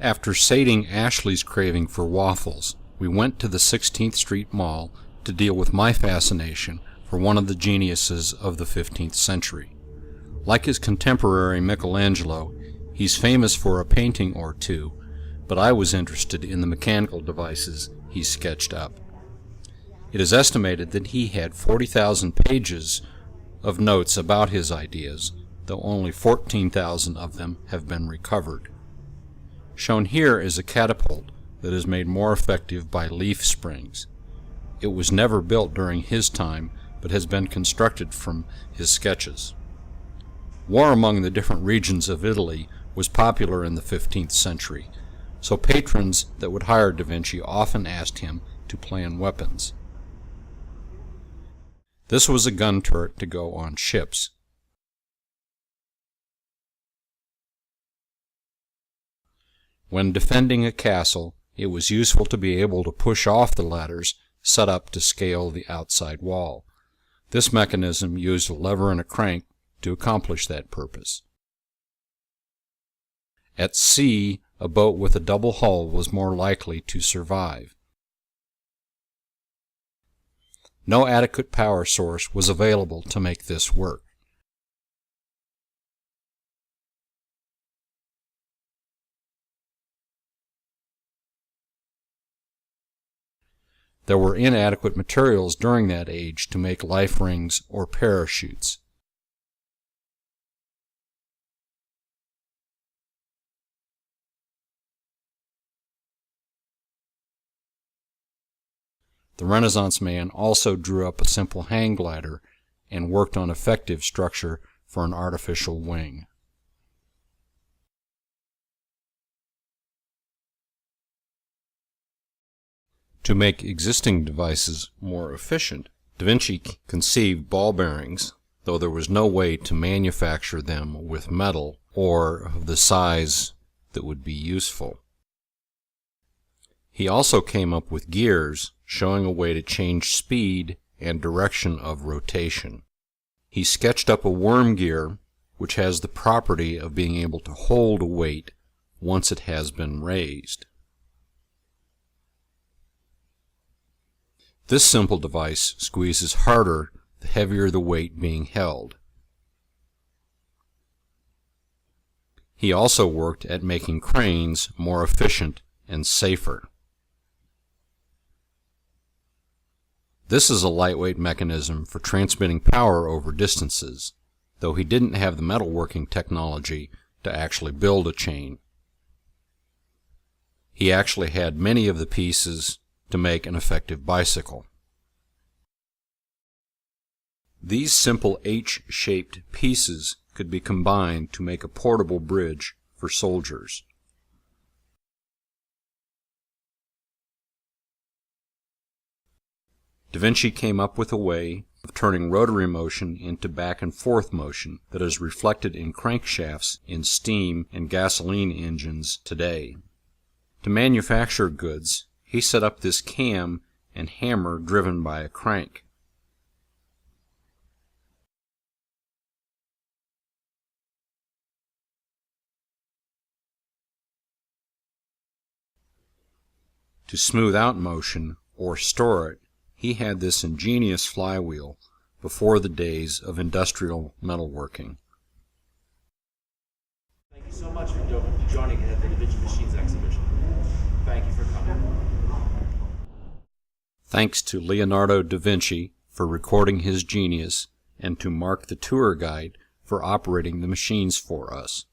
After sating Ashley's craving for waffles, we went to the 16th Street Mall to deal with my fascination for one of the geniuses of the 15th century. Like his contemporary Michelangelo, he's famous for a painting or two, but I was interested in the mechanical devices he sketched up. It is estimated that he had 40,000 pages of notes about his ideas, though only 14,000 of them have been recovered. Shown here is a catapult that is made more effective by leaf springs. It was never built during his time, but has been constructed from his sketches. War among the different regions of Italy was popular in the 15th century, so patrons that would hire Da Vinci often asked him to plan weapons. This was a gun turret to go on ships. When defending a castle, it was useful to be able to push off the ladders set up to scale the outside wall. This mechanism used a lever and a crank to accomplish that purpose. At sea, a boat with a double hull was more likely to survive. No adequate power source was available to make this work. There were inadequate materials during that age to make life rings or parachutes. The Renaissance man also drew up a simple hang glider and worked on effective structure for an artificial wing. To make existing devices more efficient, Da Vinci conceived ball bearings, though there was no way to manufacture them with metal or of the size that would be useful. He also came up with gears, showing a way to change speed and direction of rotation. He sketched up a worm gear, which has the property of being able to hold a weight once it has been raised. This simple device squeezes harder the heavier the weight being held. He also worked at making cranes more efficient and safer. This is a lightweight mechanism for transmitting power over distances, though he didn't have the metalworking technology to actually build a chain. He actually had many of the pieces to make an effective bicycle. These simple H-shaped pieces could be combined to make a portable bridge for soldiers. Da Vinci came up with a way of turning rotary motion into back and forth motion that is reflected in crankshafts in steam and gasoline engines today. To manufacture goods, he set up this cam and hammer driven by a crank. To smooth out motion or store it, he had this ingenious flywheel before the days of industrial metalworking. Thank you so much for joining at the DaVinci Machines exhibition. Thank you for coming. Thanks to Leonardo da Vinci for recording his genius, and to Mark the tour guide for operating the machines for us.